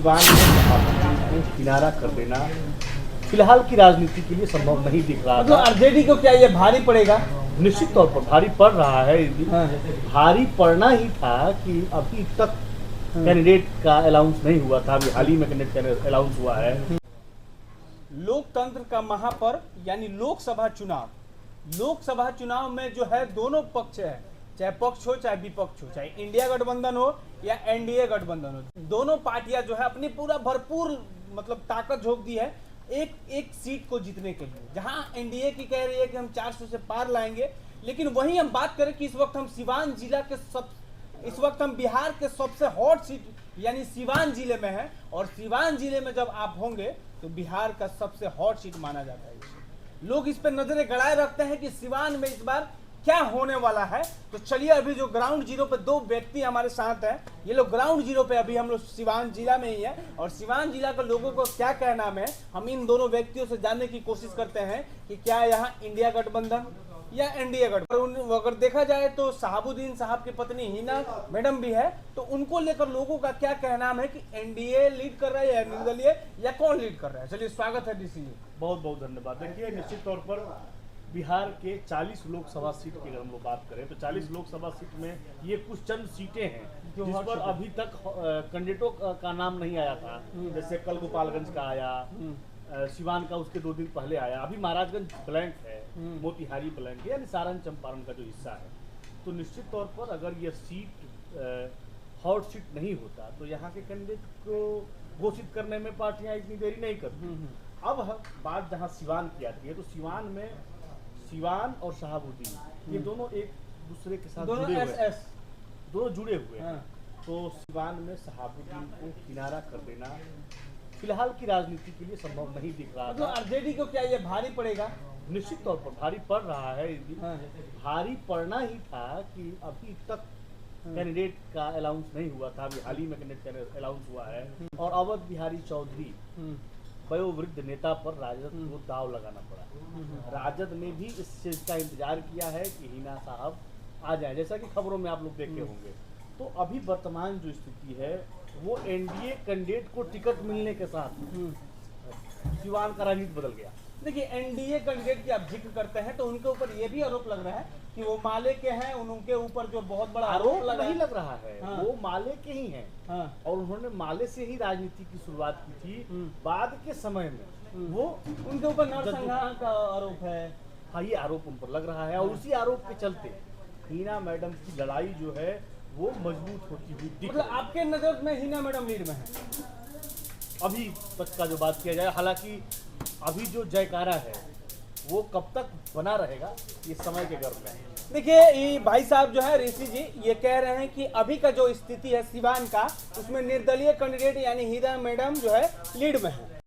सिवान में को किनारा कर देना फिलहाल की राजनीति के लिए संभव नहीं दिख रहा मतलब था। आरजेडी को क्या ये भारी पड़ेगा? निश्चित तौर पर भारी पड़ रहा है। हाँ। भारी पड़ना ही था कि अभी तक कैंडिडेट का अनाउंस नहीं हुआ था। अभी हाल ही में कैंडिडेट का अनाउंस हुआ है। लोकतंत्र का महापर्व यानी लोकसभा चुनाव में जो है दोनों पक्ष है, चाहे पक्ष हो चाहे विपक्ष हो, चाहे इंडिया गठबंधन हो या एनडीए गठबंधन हो, दोनों पार्टियां जो है अपनी पूरा भरपूर मतलब ताकत झोंक दी है एक एक सीट को जीतने के लिए। जहां एनडीए की कह रही है कि हम 400 से पार लाएंगे, लेकिन वहीं हम बात करें कि इस वक्त हम बिहार के सबसे हॉट सीट यानी सिवान जिले में है, और सिवान जिले में जब आप होंगे तो बिहार का सबसे हॉट सीट माना जाता है। लोग इस पर नजरें गड़ाए रखते हैं कि सिवान में इस बार क्या होने वाला है। तो चलिए अभी जो ग्राउंड जीरो पे दो व्यक्ति हमारे साथ हैं, ये लोग ग्राउंड जीरो पे अभी हम लोग सिवान जिला में ही है, और सिवान जिला के लोगों को क्या कहना है हम इन दोनों व्यक्तियों से जानने की कोशिश करते हैं कि क्या यहाँ इंडिया गठबंधन या एनडीए गठबंधन। अगर देखा जाए तो शहाबुद्दीन साहब की पत्नी हिना मैडम भी है, तो उनको लेकर लोगों का क्या कहना है कि एनडीए लीड कर रहा है या निर्दलीय या कौन लीड कर रहा है। चलिए स्वागत है डीसी जी। बहुत बहुत धन्यवाद। देखिए निश्चित तौर पर बिहार के 40 लोकसभा सीट की अगर हम लोग बात करें तो 40 लोकसभा सीट में ये कुछ चंद सीटें हैं जिस पर अभी तक कैंडिडेटों का नाम नहीं आया था। जैसे कल गोपालगंज का आया, सिवान का उसके 2 दिन पहले आया, अभी महाराजगंज ब्लैंक है, मोतिहारी ब्लैंक है, यानी सारण चंपारण का जो हिस्सा है। तो निश्चित तौर पर अगर यह सीट हॉट सीट नहीं होता तो यहाँ के कैंडिडेट को घोषित करने में पार्टियां इतनी देरी नहीं करती। अब बात जहाँ सिवान की आती है तो सिवान में सिवान और शहाबुद्दीन ये दोनों एक दूसरे के साथ दोनों जुड़े हुए हैं। तो सिवान में शहाबुद्दीन को किनारा कर देना फिलहाल की राजनीति के लिए संभव नहीं दिख रहा मतलब था। आरजेडी को क्या ये भारी पड़ेगा? निश्चित तौर पर भारी पड़ रहा है। भारी पड़ना ही था कि अभी तक कैंडिडेट का अनाउंस नहीं हुआ था। अभी हाल ही में कैंडिडेट का अनाउंस हुआ है, और अवध बिहारी चौधरी वयोवृद्ध नेता पर राजद को दाव लगाना पड़ा। राजद ने भी इस चीज का इंतजार किया है कि हिना साहब आ जाए, जैसा कि खबरों में आप लोग देखे होंगे। तो अभी वर्तमान जो स्थिति है वो एनडीए कैंडिडेट को टिकट मिलने के साथ सिवान का राजनीति बदल गया। देखिए एनडीए कैंडिडेट की आप जिक्र करते हैं तो उनके ऊपर ये भी आरोप लग रहा है कि वो माले के हैं, उनके ऊपर जो बहुत बड़ा आरोप नहीं लग रहा है। वो माले के ही हैं। और उन्होंने माले से ही राजनीति की शुरुआत की थी। बाद के समय में वो उनके ऊपर नरसंहार का आरोप है। हाँ, ये आरोप उन पर लग रहा है, और उसी आरोप के चलते हिना मैडम की लड़ाई जो है वो मजबूत होती हुई दिख रही है। आपके नजर में हिना मैडम लीड में है अभी तक का जो बात किया जाए, हालांकि अभी जो जयकारा है वो कब तक बना रहेगा ये समय के गर्भ में है। देखिए ये भाई साहब जो है ऋषि जी ये कह रहे हैं कि अभी का जो स्थिति है सिवान का, उसमें निर्दलीय कैंडिडेट यानी हिना मैडम जो है लीड में है।